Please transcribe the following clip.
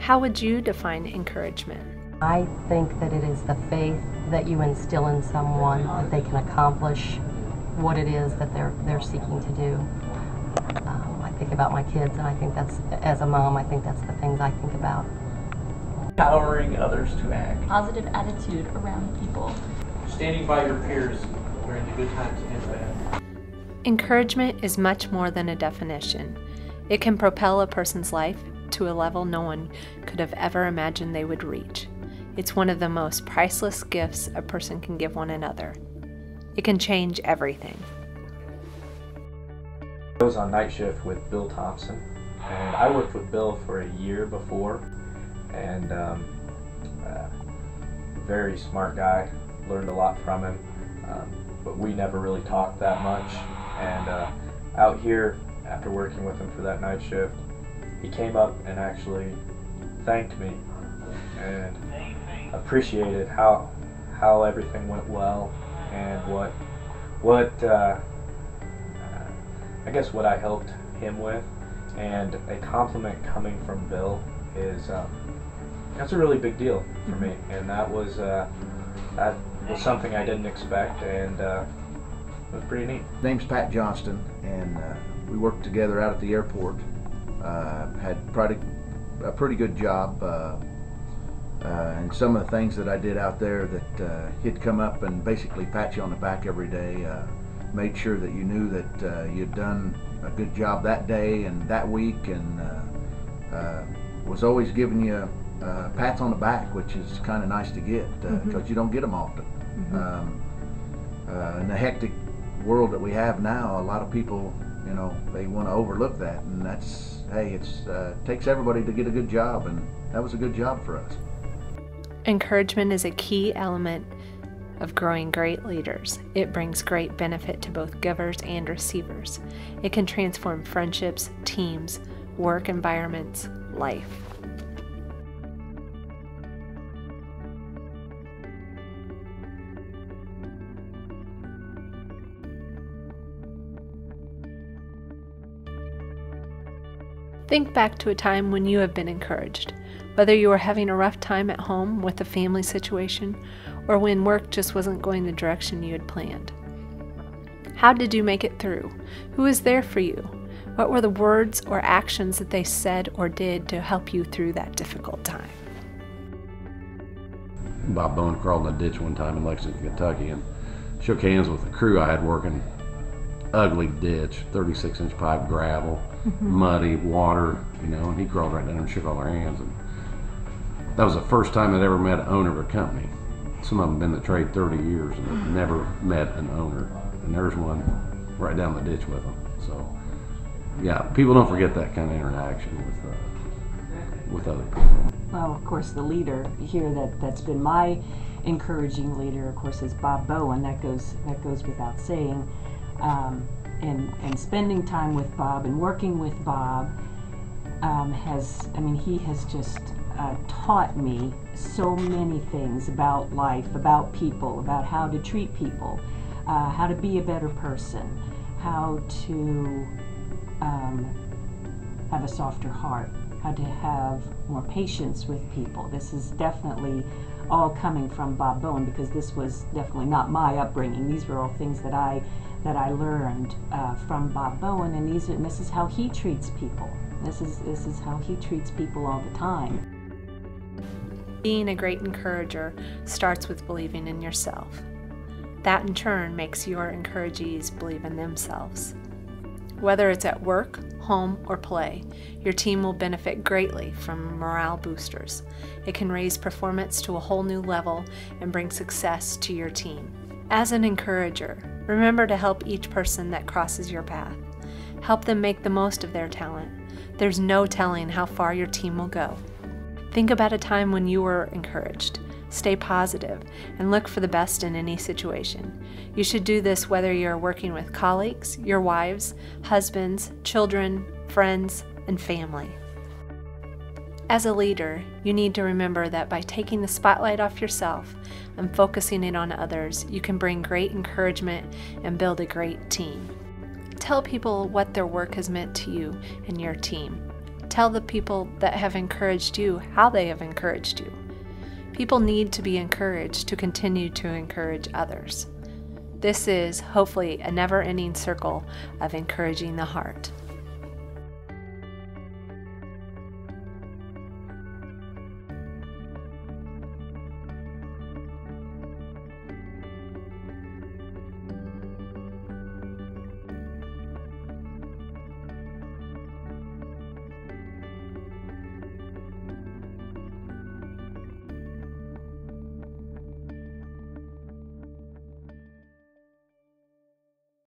How would you define encouragement? I think that it is the faith that you instill in someone that they can accomplish what it is that they're seeking to do. I think about my kids, and I think that's, as a mom, I think that's the things I think about. Empowering others to act. Positive attitude around people. Standing by your peers during the good times and bad. Encouragement is much more than a definition. It can propel a person's life to a level no one could have ever imagined they would reach. It's one of the most priceless gifts a person can give one another. It can change everything. I was on night shift with Bill Thompson, and I worked with Bill for a year before, and very smart guy, learned a lot from him, but we never really talked that much. And out here, after working with him for that night shift, he came up and actually thanked me and appreciated how everything went well, and I guess what I helped him with. And a compliment coming from Bill is that's a really big deal for me, and that was something I didn't expect, and it was pretty neat. Name's Pat Johnston, and we worked together out at the airport. Had a pretty good job, and some of the things that I did out there that he'd come up and basically pat you on the back every day, made sure that you knew that you'd done a good job that day and that week, and was always giving you pats on the back, which is kind of nice to get because you don't get them often. In the hectic world that we have now, a lot of people, you know, they want to overlook that, and that's, hey, it takes everybody to get a good job, and that was a good job for us. Encouragement is a key element of growing great leaders. It brings great benefit to both givers and receivers. It can transform friendships, teams, work environments, life. Think back to a time when you have been encouraged, whether you were having a rough time at home with a family situation, or when work just wasn't going the direction you had planned. How did you make it through? Who was there for you? What were the words or actions that they said or did to help you through that difficult time? Bob Bowen crawled in a ditch one time in Lexington, Kentucky, and shook hands with the crew I had working. Ugly ditch, 36-inch pipe, gravel, muddy, water, you know, and he crawled right down and shook all our hands. And that was the first time I'd ever met an owner of a company. Some of them been in the trade 30 years and they've never met an owner. And there's one right down the ditch with them. So, yeah, people don't forget that kind of interaction with other people. Well, of course, the leader here that's been my encouraging leader, of course, is Bob Bowen. That goes without saying. And spending time with Bob and working with Bob he has just taught me so many things about life, about people, about how to treat people, how to be a better person, how to have a softer heart, how to have more patience with people. This is definitely all coming from Bob Bowen, because this was definitely not my upbringing. These were all things that I learned from Bob Bowen, and this is how he treats people. This is how he treats people all the time. Being a great encourager starts with believing in yourself. That in turn makes your encouragees believe in themselves. Whether it's at work, home, or play, your team will benefit greatly from morale boosters. It can raise performance to a whole new level and bring success to your team. As an encourager, remember to help each person that crosses your path. Help them make the most of their talent. There's no telling how far your team will go. Think about a time when you were encouraged. Stay positive and look for the best in any situation. You should do this whether you're working with colleagues, your wives, husbands, children, friends, and family. As a leader, you need to remember that by taking the spotlight off yourself and focusing it on others, you can bring great encouragement and build a great team. Tell people what their work has meant to you and your team. tell the people that have encouraged you how they have encouraged you. People need to be encouraged to continue to encourage others. This is, hopefully, a never-ending circle of encouraging the heart.